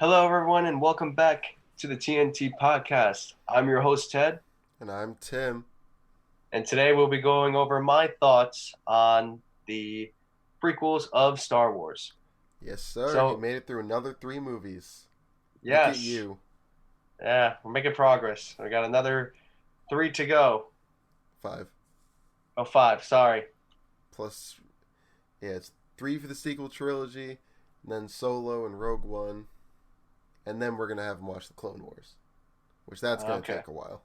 Hello, everyone, and welcome back to the TnT podcast. I'm your host, Ted, And I'm Tim. and today we'll be going over my thoughts on the prequels of Star Wars. Yes, sir. You So, made it through another three movies. Look at yes, you. yeah, we're making progress. We got another three to go. Five. Oh, five, sorry. Plus, yeah, it's three for the sequel trilogy, and then Solo and Rogue One. And then we're going to have them watch the Clone Wars, which that's going to Okay, take a while.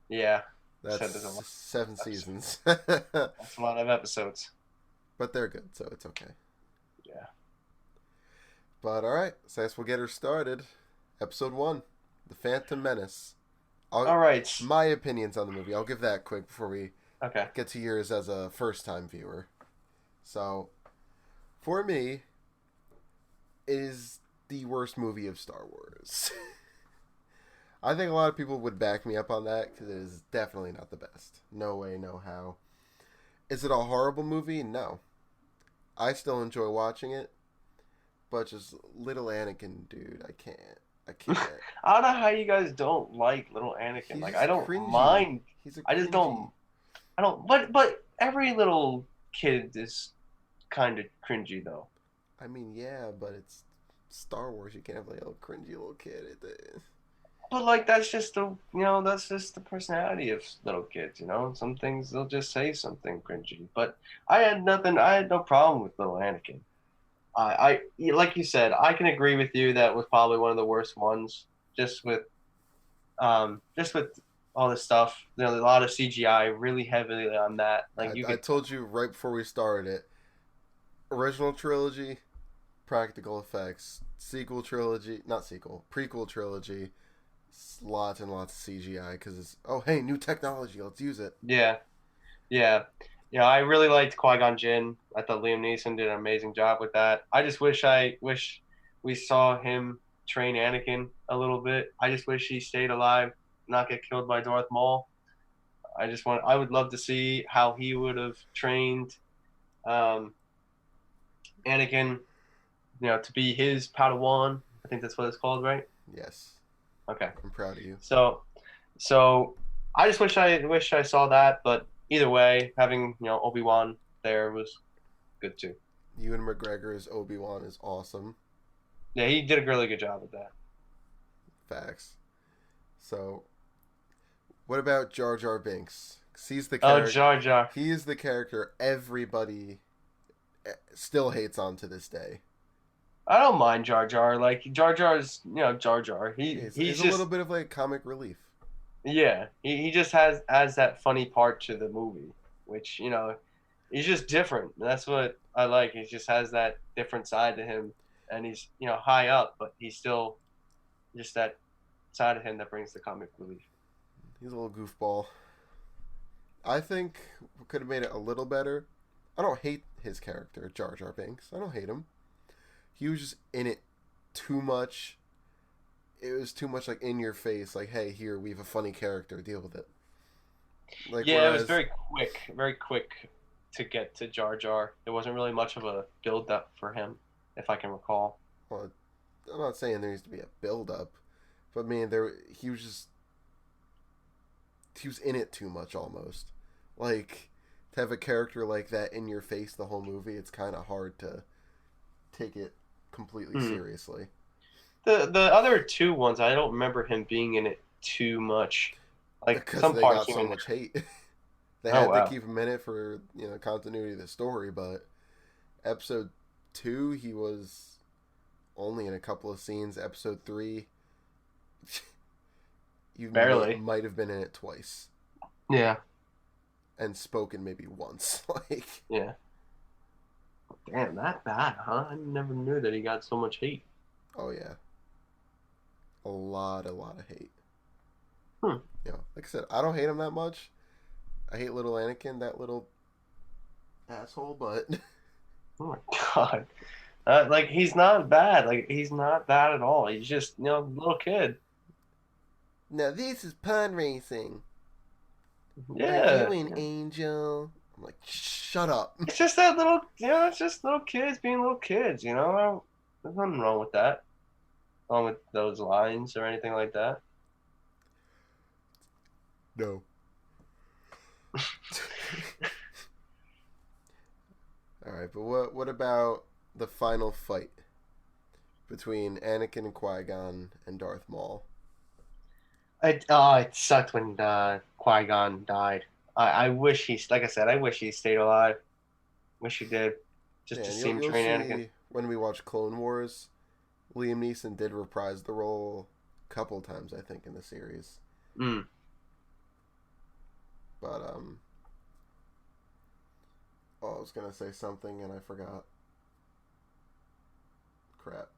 yeah, That's said there's a lot. 7 seasons. That's a lot of episodes. But they're good, so it's okay. Yeah. But alright, so I guess we'll get her started. Episode 1 The Phantom Menace. All right. My opinions on the movie, I'll give that quick before we Okay. get to yours as a first time viewer. So, for me, it is the worst movie of Star Wars. I think a lot of people would back me up on that because it is definitely not the best. No way, no how. Is it a horrible movie? No. I still enjoy watching it, but just little Anakin, dude, I can't. I can't. I don't know how you guys don't like little Anakin. He's Like, I just don't cringy. mind. He's a I just cringy. don't. I don't. But every little kid is kind of cringy though. I mean, yeah, but it's Star Wars. You can't have like a little cringy little kid. But like that's just the personality of little kids. Some things they'll just say something cringy. But I had nothing. I had no problem with little Anakin. Like you said, I can agree with you that was probably one of the worst ones. Just with all this stuff. A lot of CGI, really heavily on that. Like you I could. told you right before we started it. Original trilogy, practical effects. Sequel trilogy, not sequel, prequel trilogy. Lots and lots of CGI because it's hey, new technology, let's use it. Yeah, yeah, yeah. I really liked Qui-Gon Jinn. I thought Liam Neeson did an amazing job with that. I just wish we saw him train Anakin a little bit. I just wish he stayed alive, not get killed by Darth Maul. I would love to see how he would have trained um, Anakin, to be his Padawan. I think that's what it's called, right? Yes, Okay. I'm proud of you. So I just wish I saw that, but either way, having Obi-Wan there was good too. Ewan McGregor's Obi-Wan is awesome. Yeah, he did a really good job with that. Facts. So, what about Jar Jar Binks? 'Cause he's the Oh, character. Jar Jar. He is the character everybody still hates on to this day. I don't mind Jar Jar. Like Jar Jar's, Jar Jar. He's He's a little just bit of like comic relief. yeah. He just has that funny part to the movie, which he's just different. That's what I like. He just has that different side to him, and he's high up, but he's still just that side of him that brings the comic relief. He's a little goofball. I think we could have made it a little better. I don't hate his character, Jar Jar Binks. I don't hate him. He was just in it too much. It was too much like in your face, like, hey, here, we have a funny character, deal with it. Like, Yeah, it was whereas, very quick to get to Jar Jar. There wasn't really much of a build up for him, if I can recall. well, I'm not saying there needs to be a build up, but man, he was in it too much almost. Like, to have a character like that in your face the whole movie, it's kind of hard to take it completely Hmm. seriously. The other two ones, I don't remember him being in it too much. Like Because some they parts got here so and much hate. They there. Oh had to wow. keep him in it for continuity of the story. But episode 2, he was only in a couple of scenes. Episode 3, you Barely. might have been in it twice Yeah. and spoken maybe once. Like, Yeah. Damn, that bad, huh? I never knew that he got so much hate. oh yeah, a lot of hate. Hmm. Like I said, I don't hate him that much. I hate little Anakin, that little asshole, but Oh my god. Like he's not bad. Like he's not bad at all. He's just a little kid. now this is pod racing. Are you Yeah. an angel? I'm like, shut up. It's just that little. It's just little kids being little kids. There's nothing wrong with that. on with those lines or anything like that. No. All right, but what about the final fight between Anakin and Qui Gon and Darth Maul? It sucked when Qui Gon died. I wish like I said, I wish he stayed alive. Wish he did, just Yeah, to and see him you'll train Anakin. see when we watch Clone Wars, Liam Neeson did reprise the role a couple times, I think, in the series. Mm. But oh, I was gonna say something and I forgot. Crap.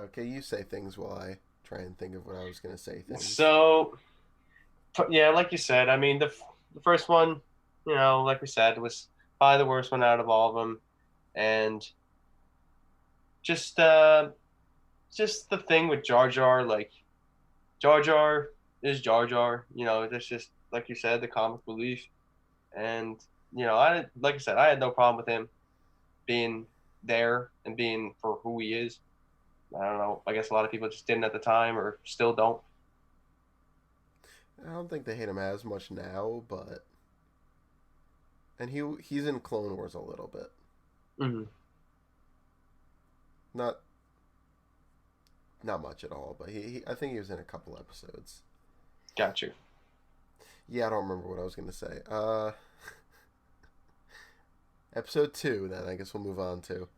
Okay, you say things while I try and think of what I was gonna say. Things. So yeah, like you said, I mean the first one, like we said, was probably the worst one out of all of them, and just uh just the thing with Jar Jar, like Jar Jar is Jar Jar. That's just like you said, the comic relief, and I like I said, I had no problem with him being there and being for who he is. I don't know. I guess a lot of people just didn't at the time, or still don't. I don't think they hate him as much now, but and he's in Clone Wars a little bit. Mm-hmm. Not not much at all, but I think he was in a couple episodes. Got you. Yeah, I don't remember what I was gonna say. Episode 2. Then I guess we'll move on to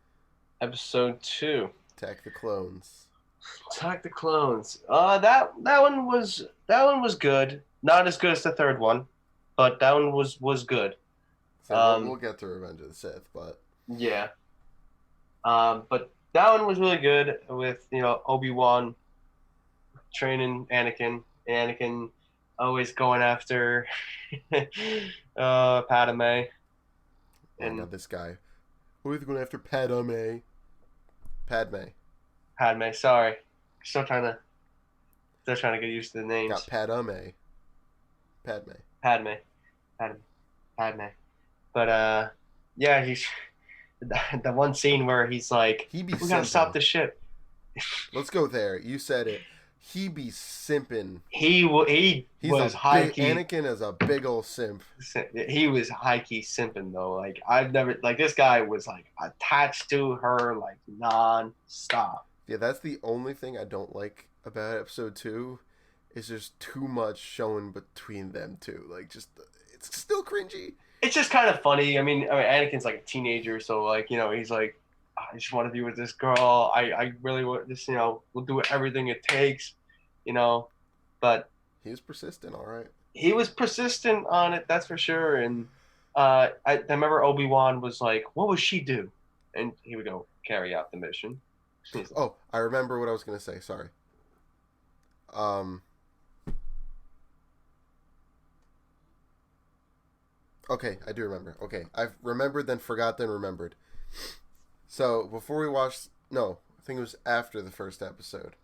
Episode 2. Attack the Clones. Attack the Clones. That one was good. Not as good as the third one, but that one was good. So we'll Um, get to Revenge of the Sith, but yeah. But that one was really good with Obi-Wan training Anakin. Anakin always going after Padme oh my and god, this guy. Who is going after Padme? Padme. Padme. Sorry, still trying to get used to the Got names. Padme. Padme. Padme, Padme, Padme. But yeah, he's the one scene where he's like, He be "We gotta stop simping. the ship." Let's go there. You said it. He be simping. He He's a was high big key. Anakin is a big old simp. He was high key simping though. Like I've never like this guy was like attached to her like non-stop. Yeah, that's the only thing I don't like about episode 2 is there's too much showing between them two. Like just it's still cringy. It's just kind of funny. I mean, Anakin's like a teenager, so like he's like, I just want to be with this girl. I really want this. We'll do everything it takes. You know, but He was persistent, all right. he was persistent on it. That's for sure. And I remember Obi-Wan was like, "What would she do?" And he would go, "Carry out the mission." He's like, Oh, I remember what I was gonna say. Sorry. Um. Okay, I do remember. Okay, I've remembered, then forgot, then remembered. So before we watched, no, I think it was after the first episode.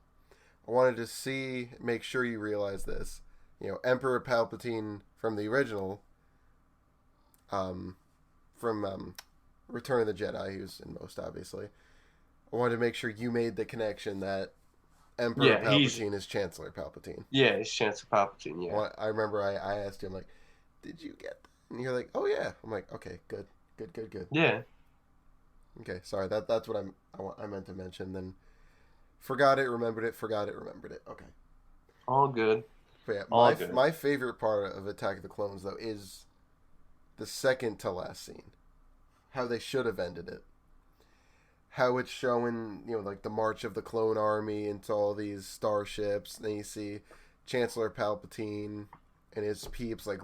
I wanted to see, make sure you realize this. Emperor Palpatine from the original, um, from Return of the Jedi, he was in most, obviously. I wanted to make sure you made the connection that Emperor yeah, Palpatine is Chancellor Palpatine. he's Chancellor Palpatine. Yeah, I remember I asked you, I'm like, did you get that? And you're like, oh yeah. I'm like, okay, good, good, good, good. yeah, Okay, sorry. That's what I meant to mention. Then forgot it, remembered it, forgot it, remembered it. Okay. all good, But yeah, all my good. my favorite part of Attack of the Clones though is the second to last scene. How they should have ended it. How it's showing, like the march of the clone army into all these starships. And then you see Chancellor Palpatine and his peeps like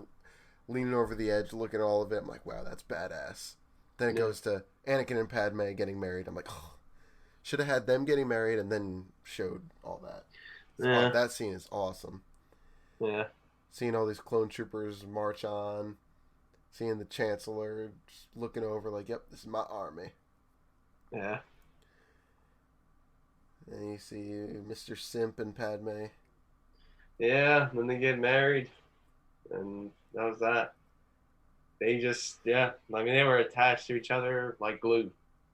leaning over the edge, looking at all of it. I'm like, wow, that's badass. Then it Yeah, goes to Anakin and Padme getting married. I'm like, oh, should have had them getting married and then showed all that. yeah, That scene is awesome. yeah, Seeing all these clone troopers march on, seeing the Chancellor just looking over, like, yep, this is my army. yeah. And you see Mr. Simp and Padme. Yeah, then they get married, and that was that. They just, yeah. I mean, they were attached to each other like glue.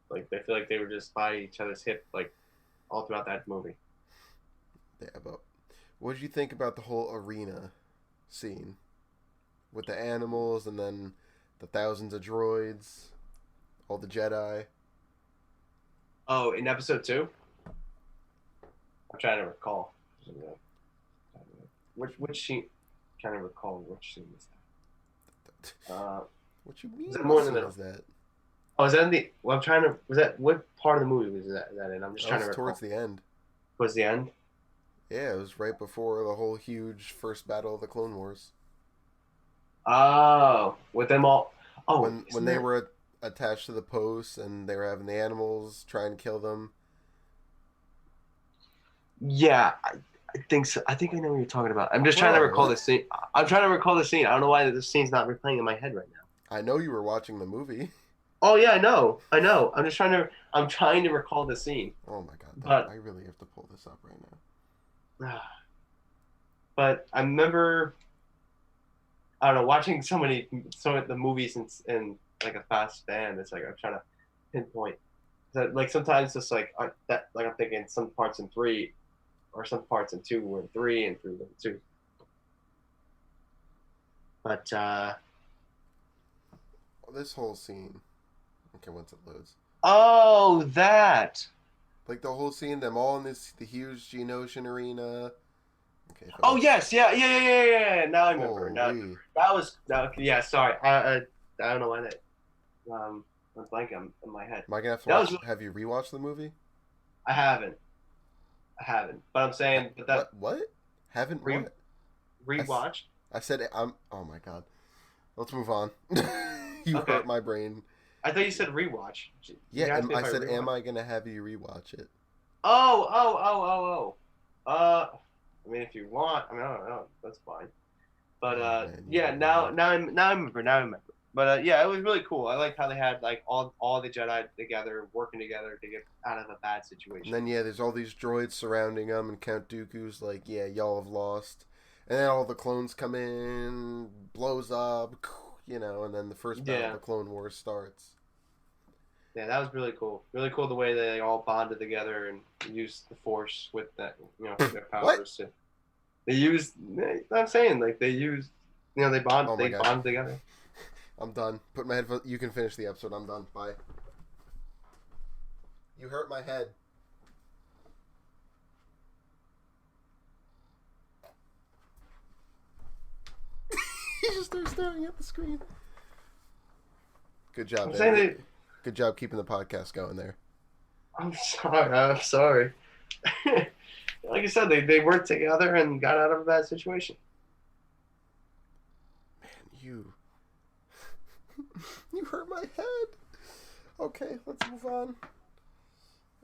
Like they feel like they were just by each other's hip like all throughout that movie. Yeah, but what did you think about the whole arena scene with the animals and then the thousands of droids, all the Jedi? Oh, in episode two, I'm trying to recall. Which scene? I'm trying to recall which scene was that. What you Was mean? that What more in the scene middle? is that? Oh, was that in the? Well, I'm trying to. Was that what part of the movie was that in? I'm just That trying to was towards recall. the end. Was the end? Yeah, it was right before the whole huge first battle of the Clone Wars. Oh, with them all. Oh, When isn't they that? were attached to the posts and they were having the animals try and kill them. Yeah, I think so. I think I know what you're talking about. I'm just trying to recall Bro, the scene. I'm trying to recall the scene. I don't know why this scene's not replaying in my head right now. I know you were watching the movie. Oh yeah, I know. I know. I'm just trying to. I'm trying to recall the scene, Oh my god, but I really have to pull this up right now. but I remember. I don't know, watching some of the movies in like a fast span. It's like I'm trying to pinpoint. Like sometimes it's like that. Like I'm thinking some parts in three, or some parts in two were in three, and three were in two. But This whole scene. Okay, once it loads. oh, that. Like the whole scene, them all in the huge Geonosian arena. Okay, if it Oh lets. yes, yeah. Now I remember. Now I remember. Holy. That was no, yeah. Sorry, I don't know why that went blank in my head. Am I gonna have to That watch? was really, Have you rewatched the movie? I haven't, but I'm saying but that What? Haven't re what? I, rewatched. I said I'm. Oh my god. Let's move on. You Okay, hurt my brain. I thought you said rewatch. Yeah, You asked me I if I said, am rewatched. I gonna have you rewatch it? Oh. I mean, if you want, I mean, I don't know. That's fine. But Oh man, you yeah. hurt my head. Now I remember. Now I remember. But yeah, it was really cool. I liked how they had like all the Jedi together, working together to get out of a bad And situation. then yeah, there's all these droids surrounding him, and Count Dooku's like, yeah, y'all have lost. And then all the clones come in, blows up, and then the first battle of Yeah, the Clone Wars starts. yeah, that was really cool. Really cool the way they all bonded together and used the Force with that, their What? powers. They used. I'm saying like they used. Oh my They god, bond together. I'm done. Put my headphones. You can finish the episode. I'm done. Bye. You hurt my head. He just starts staring at the screen. Good job, I'm saying man. they. Good job keeping the podcast going there. I'm sorry. I'm sorry. Like I said, they worked together and got out of a bad situation. Man, you you hurt my head. Okay, let's move on.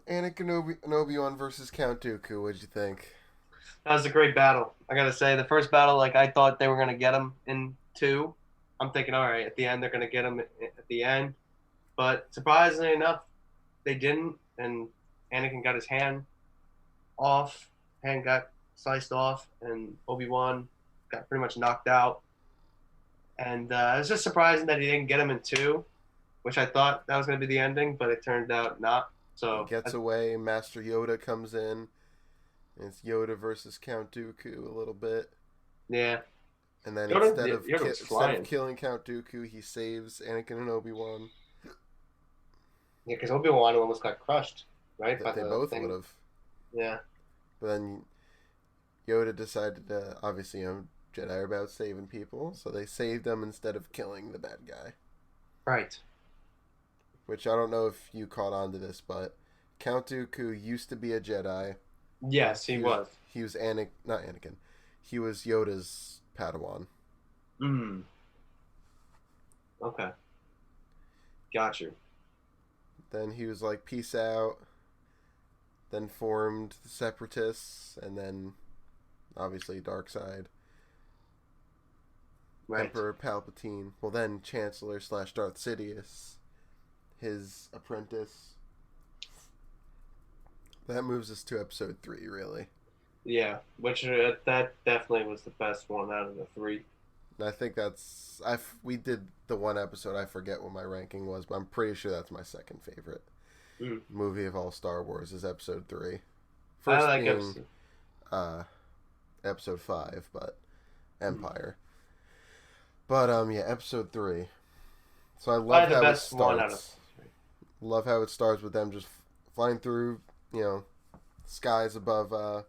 Anakin and Obi-Wan versus Count Dooku. What'd you think? That was a great battle. I gotta say, the first battle, like I thought they were gonna get him in two. I'm thinking, all right, at the end they're gonna get him at the end, but surprisingly enough, they didn't, and Anakin got his off, hand got sliced off, and Obi-Wan got pretty much knocked out. And it was just surprising that he didn't get him in two, which I thought that was gonna be the ending, but it turned out not. He So gets away. Master Yoda comes in. And it's Yoda versus Count Dooku a little bit. yeah, And then Yoda was instead of flying. killing Count Dooku, he saves Anakin and Obi-Wan. Yeah, because Obi-Wan almost got crushed, right, by They the both would thing. have. Yeah. But then Yoda decided to, obviously, Jedi are about saving people, so they saved him instead of killing the bad guy. Right. Which I don't know if you caught on to this, but Count Dooku used to be a Jedi. Yes, he was. He was not Anakin. He was Yoda's Padawan. Mm. Okay. Got you. Then he was like, peace out. Then formed the Separatists, and then obviously Dark Side. Right. Emperor Palpatine. Well, then Chancellor / Darth Sidious, his apprentice. That moves us to episode 3, really. Yeah, which that definitely was the best one out of the three. And I think we did the one episode. I forget what my ranking was, but I'm pretty sure that's my second favorite. Mm. movie of all Star Wars is Episode 3. I First like being episode. uh, Episode 5, but Mm. Empire. But yeah, Episode 3. So I love Probably the how it best one out of starts. all three. Love how it starts with them just flying through, skies above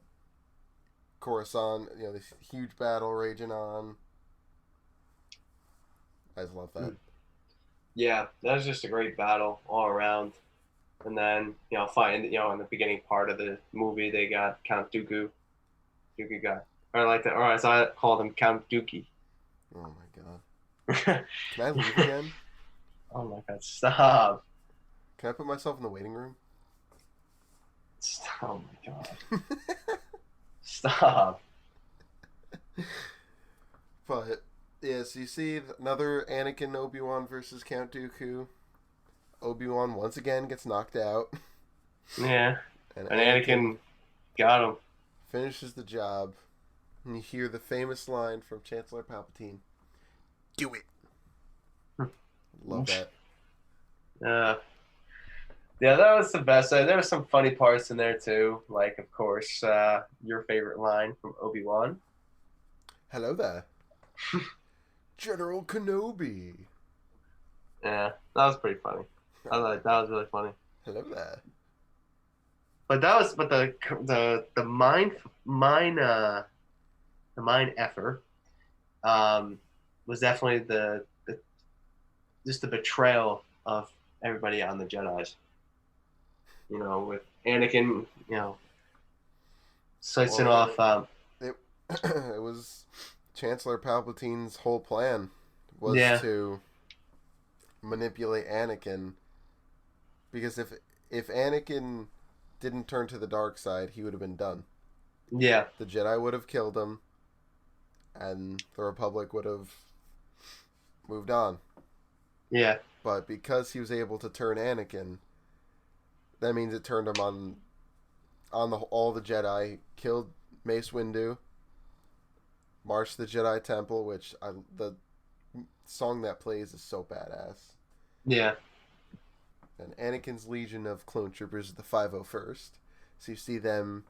Coruscant. This huge battle raging on. I just love that. Mm. Yeah, that was just a great battle all around. And then in the beginning part of the movie, they got Count Dooku. Dooku got, or I like that, or as I called him, Count Dookie. Oh my god. Oh Can I leave again? my god, stop. Can I put myself in the waiting room? Stop. Oh my god. Stop. But yeah, so you see another Anakin Obi-Wan versus Count Dooku. Obi-Wan once again gets knocked out, Yeah. and And Anakin Anakin got him. finishes the job. And you hear the famous line from Chancellor Palpatine: "Do it." Love that. Uh, yeah, that was the best. There were some funny parts in there too. Like, of course, your favorite line from Obi-Wan. Hello there, General Kenobi. Yeah, that was pretty funny. I like that was really funny. Hello there. But the mind effort was definitely the just the betrayal of everybody on the Jedi's. With Anakin, slicing Well, off. it it was Chancellor Palpatine's whole plan was Yeah, to manipulate Anakin, because if Anakin didn't turn to the dark side, he would have been done. yeah, The Jedi would have killed him, and the Republic would have moved on. yeah, But because he was able to turn Anakin, that means it turned him on all the Jedi, killed Mace Windu, marched the Jedi Temple, which the song that plays is so badass. yeah. And Anakin's Legion of Clone Troopers is the 501st. So you see them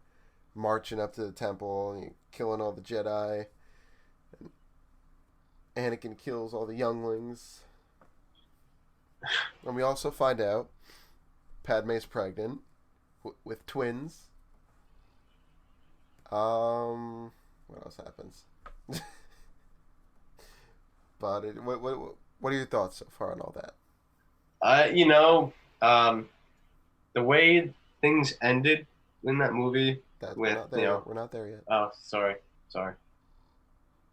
marching up to the temple and killing all the Jedi. And Anakin kills all the younglings. And we also find out Padme's pregnant with twins. What else happens? But what are your thoughts so far on all that? I you know um, the way things ended in that movie That we're with not there yet. We're not there yet. oh, sorry.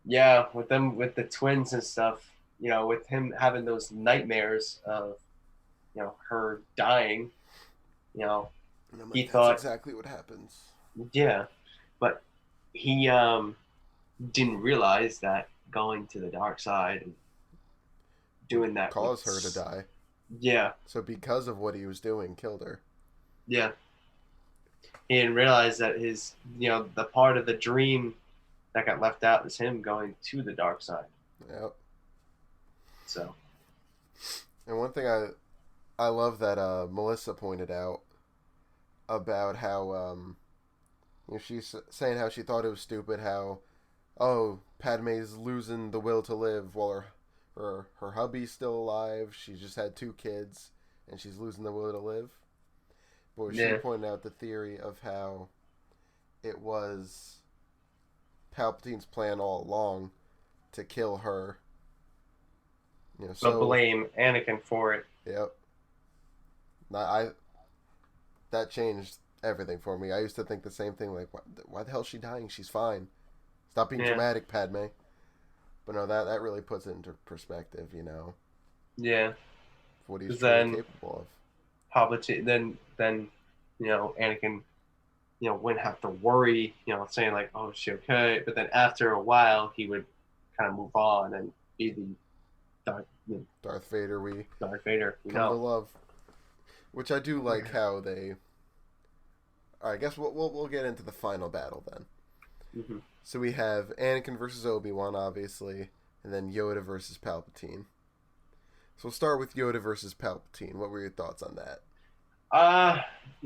Yeah, with them with the twins and stuff. With him having those nightmares of her dying. You know, And I'm he like, that's thought, exactly what happens. yeah, but he didn't realize that going to the dark side and Would doing that with cause her to die. yeah, So because of what he was doing, killed her. yeah, he didn't realize that his the part of the dream that got left out is him going to the dark side. Yep. So And one thing I love that Melissa pointed out about how she's saying how she thought it was stupid how Padme's losing the will to live while her hubby's still alive. She just had 2 kids and she's losing the will to live. But she yeah, pointed out the theory of how it was Palpatine's plan all along to kill her. but So blame Anakin for it. yep. I that changed everything for me. I used to think the same thing, like, why the hell is she dying? She's fine. Stop being Yeah, dramatic, Padme. But no, that really puts it into perspective, yeah. what he's Because truly then capable of. Palpatine, then Anakin wouldn't have to worry, saying like, oh, is she okay? But then after a while, he would kind of move on and be the Darth, Darth Vader, we Darth Vader we come to know. love, which I do like how they. All right, I guess we'll get into the final battle then. Mm-hmm. So we have Anakin versus Obi-Wan, obviously, and then Yoda versus Palpatine. So we'll start with Yoda versus Palpatine. What were your thoughts on that? Uh,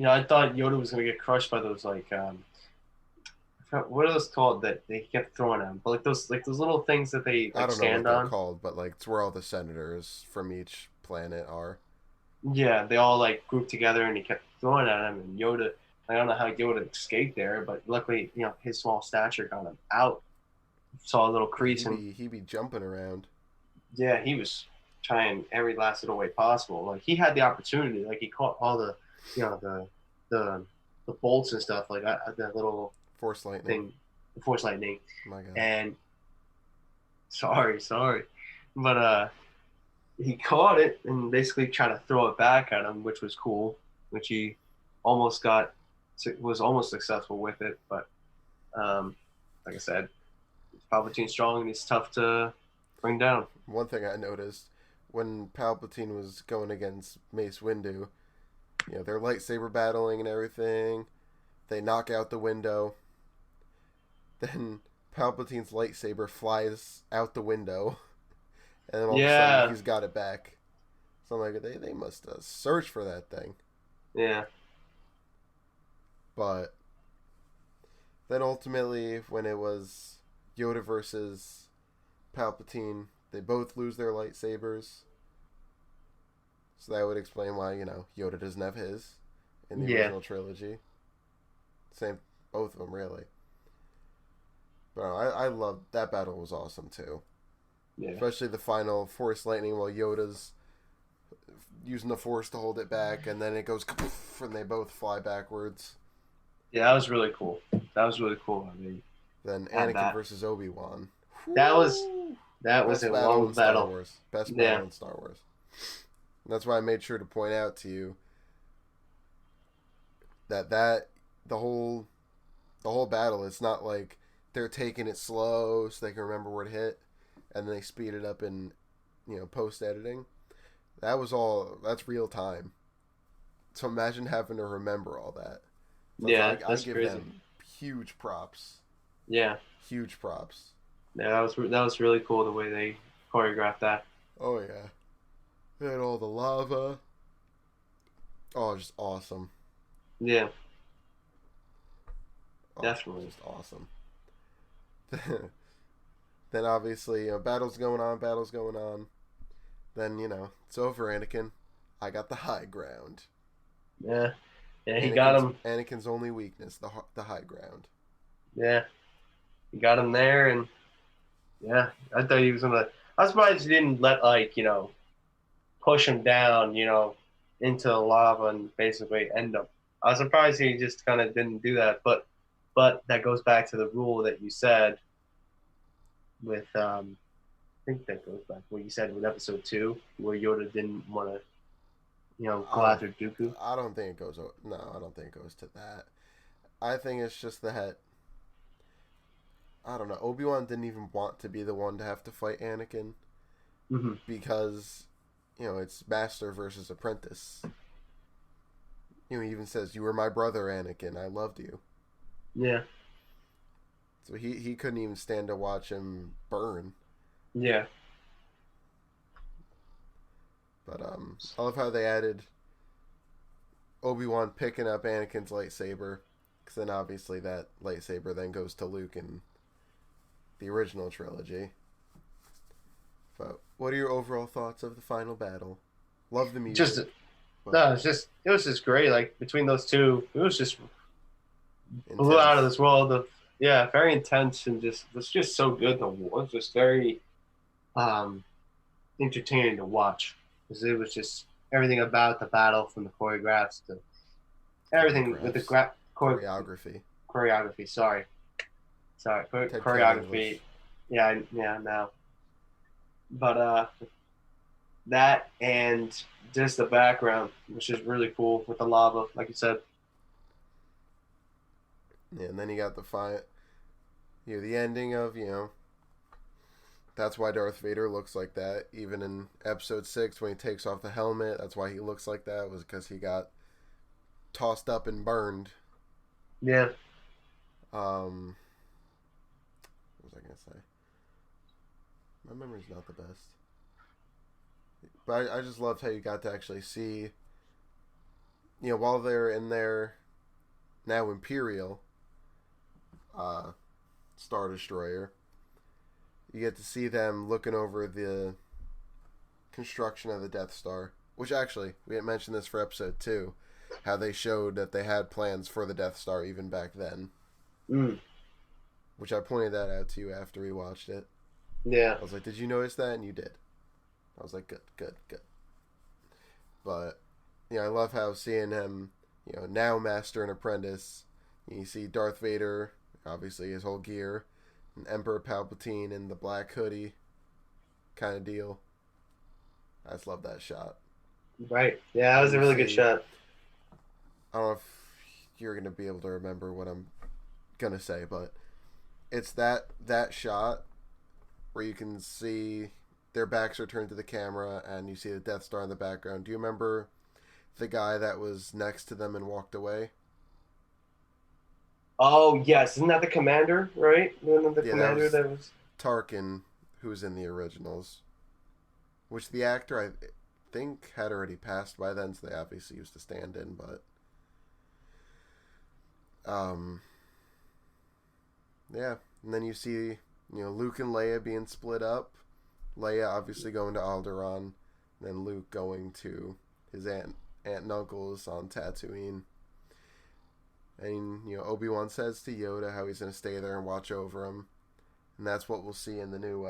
I thought Yoda was gonna get crushed by those like what are those called that they kept throwing at him? But like those little things that they I like don't know what stand they're on. called, but like it's where all the senators from each planet are. Yeah, they all like grouped together and he kept throwing at him and Yoda. I don't know how Yoda escaped there, but luckily, his small stature got him out. Saw a little Yeah, crease and he be jumping around. yeah, he was trying every last little way possible. Like he had the opportunity. Like he caught all the, the the bolts and stuff. Like that little Force lightning. thing, the force lightning. My God. And sorry, but he caught it and basically tried to throw it back at him, which was cool. Which he almost got was almost successful with it, but like I said, Palpatine's strong and he's tough to bring down. One thing I noticed when Palpatine was going against Mace Windu, they're lightsaber battling and everything. They knock out the window. Then Palpatine's lightsaber flies out the window, and then all of a sudden Yeah, he's got it back. So I'm like, they must search for that thing. yeah, But then ultimately, when it was Yoda versus Palpatine, they both lose their lightsabers. So that would explain why, Yoda doesn't have his in the yeah, original trilogy. Same, both of them, really. But I love that battle was awesome too. yeah. Especially the final Force Lightning while Yoda's using the Force to hold it back, and then it goes and they both fly backwards. Yeah, that was really cool. That was really cool. I mean, Then had Anakin that. versus Obi Wan. That was that was Best a battle long in Star battle. Wars. Best battle Yeah, in Star Wars. And that's why I made sure to point out to you that the whole battle. It's not like they're taking it slow so they can remember where to hit, and then they speed it up in post editing. That's real time. So imagine having to remember all that. So yeah, I that's give crazy. them huge props. Yeah, Huge props. yeah, that was really cool the way they choreographed that. Oh yeah. And all the lava. Oh, just awesome. Yeah, Oh, definitely. just awesome. Then obviously, battle's going on, battle's going on. Then, it's over, Anakin. I got the high ground. Yeah, yeah, he got Anakin's him. Anakin's only weakness, the high ground. Yeah, he got him there, and yeah, I thought he was gonna. I was surprised he didn't let like push him down, into the lava and basically end him. I was surprised he just kind of didn't do that, but that goes back to the rule that you said with I think that goes back to what you said with episode two, where Yoda didn't want to, I go don't after Dooku. I don't think it goes. No, I don't think it goes to that. I think it's just that I don't know. Obi Wan didn't even want to be the one to have to fight Anakin Mm-hmm. because it's master versus apprentice. He even says, "You were my brother, Anakin. I loved you." Yeah, So he couldn't even stand to watch him burn. yeah, But I love how they added Obi Wan picking up Anakin's lightsaber, because then obviously that lightsaber then goes to Luke in the original trilogy. But what are your overall thoughts of the final battle? Love the just music, but no, it was just great. Like between those two, it was just blew out of intense. this world of yeah, very intense and just it's just so good. The war was just very um entertaining to watch because it was just everything about the battle from the choreographs to everything with the Choreographs, choreography. choreography. Sorry, Ted can't choreography. English. Yeah, yeah, no, but that and just the background, which is really cool with the lava, like you said. Yeah, and then you got the fight. The ending of that's why Darth Vader looks like that. Even in Episode 6, when he takes off the helmet, that's why he looks like that, was because he got tossed up and burned. Yeah, Um, what was I going to say? My memory's not the best. But I just loved how you got to actually see, while they're in their now Imperial Star Destroyer, you get to see them looking over the construction of the Death Star. Which actually, we didn't mention this for episode 2, how they showed that they had plans for the Death Star even back then. Mm. Which I pointed that out to you after we watched it. Yeah. I was like, did you notice that? And you did. I was like, good, good, good. But, I love how seeing him, now Master and Apprentice, you see Darth Vader, obviously his whole gear, and Emperor Palpatine in the black hoodie kind of deal. I just love that shot. Right. Yeah, that was And a you really good see, shot. I don't know if you're going to be able to remember what I'm going to say, but it's that shot where you can see their backs are turned to the camera and you see the Death Star in the background. Do you remember the guy that was next to them and walked away? Oh yes, isn't that the commander? Right? Isn't that the Yeah, that commander was that was? Tarkin, who was in the originals. Which the actor, I think, had already passed by then, so they obviously used to stand in, but um yeah. And then you see, Luke and Leia being split up. Leia obviously going to Alderaan, and then Luke going to his aunt and uncle's on Tatooine. And Obi-Wan says to Yoda how he's going to stay there and watch over him, and that's what we'll see in the new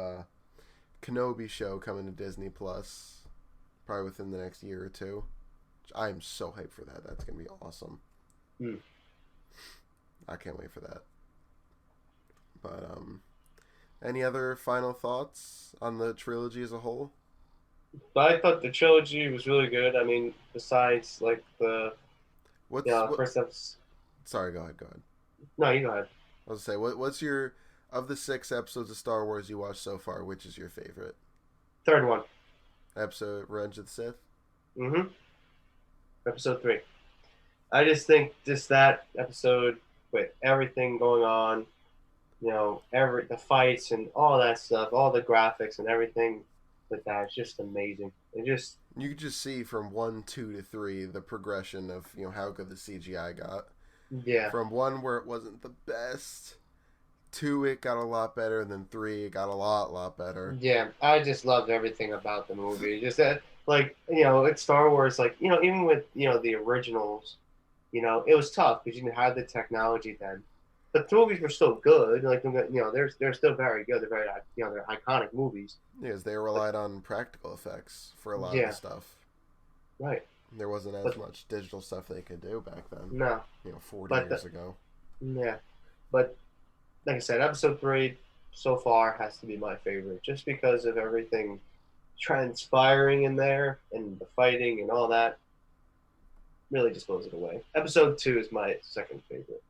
Kenobi show coming to Disney Plus, probably within the next year or two. I'm so hyped for that. That's going to be awesome. Hmm. I can't wait for that. But any other final thoughts on the trilogy as a whole? But I thought the trilogy was really good. I mean, besides like the What's what? first episode. Sorry, go ahead. Go ahead. No, you go ahead. I was gonna say, what's your of the 6 episodes of Star Wars you watched so far? Which is your favorite Third one. episode? Revenge of the Sith. Mm-hmm. Episode 3. I just think just that episode with everything going on, every the fights and all that stuff, all the graphics and everything with that, it's just amazing. It just You could just see from 1, 2 to 3 the progression of how good the CGI got. yeah. From 1 where it wasn't the best, 2 it got a lot better, and then 3 it got a lot better. Yeah, I just loved everything about the movie. Just that, like, it's Star Wars. Like, even with the originals, it was tough because you didn't have the technology then. But the movies were still good. Like, they're still very good. They're very, they're iconic movies. Because they But relied on practical effects for a lot of the yeah, stuff. right. There wasn't as But much digital stuff they could do back then. no, 40 but years ago. yeah, but like I said, episode 3 so far has to be my favorite, just because of everything transpiring in there and the fighting and all that. Really just blows it away. Episode 2 is my second favorite.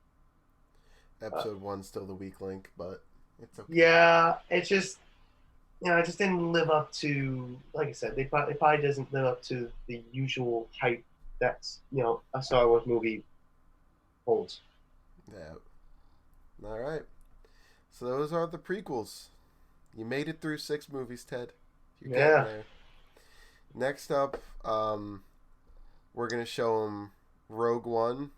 Episode 1's still the weak link, but it's okay. Yeah, it's just it just didn't live up to, like I said, it probably doesn't live up to the usual hype that's a Star Wars movie holds. Yeah. All right. So those are the prequels. You made it through 6 movies, Ted. You're getting Yeah. there. Next up, we're gonna show them Rogue One,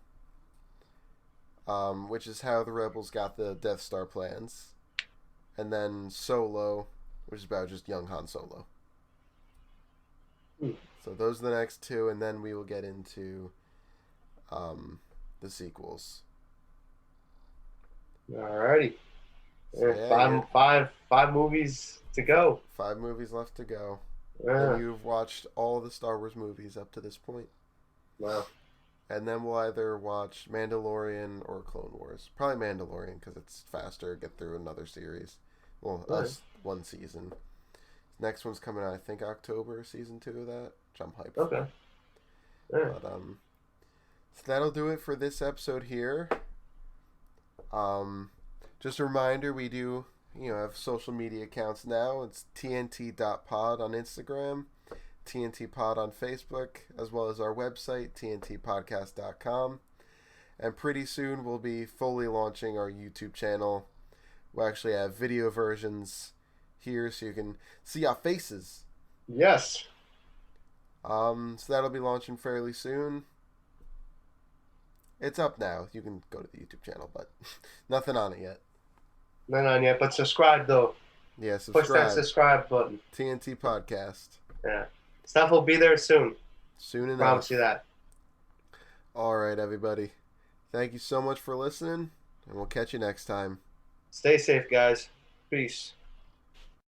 which is how the rebels got the Death Star plans, and then Solo, which is about just young Han Solo. Hmm. So those are the next 2, and then we will get into the sequels. Alrighty. So Five movies to go. 5 movies left to go. Yeah. And you've watched all the Star Wars movies up to this point. Wow. And then we'll either watch Mandalorian or Clone Wars. Probably Mandalorian because it's faster. Get through another series. Well, us 1 season. Next one's coming out, I think October, season 2 of that. Which I'm hyped Okay. for. Yeah. But so that'll do it for this episode here. Just a reminder, we do have social media accounts now. It's tnt.pod on Instagram, TNT Pod on Facebook, as well as our website, tntpodcast.com. And pretty soon we'll be fully launching our YouTube channel. We'll actually have video versions here so you can see our faces. Yes. So that'll be launching fairly soon. It's up now. You can go to the YouTube channel, but nothing on it yet. Not on yet, but subscribe though. Yeah, Push that subscribe. subscribe button. TnT Podcast. Yeah. Stuff will be there soon. Soon Promise you enough. that. All right, everybody. Thank you so much for listening, and we'll catch you next time. Stay safe, guys. Peace.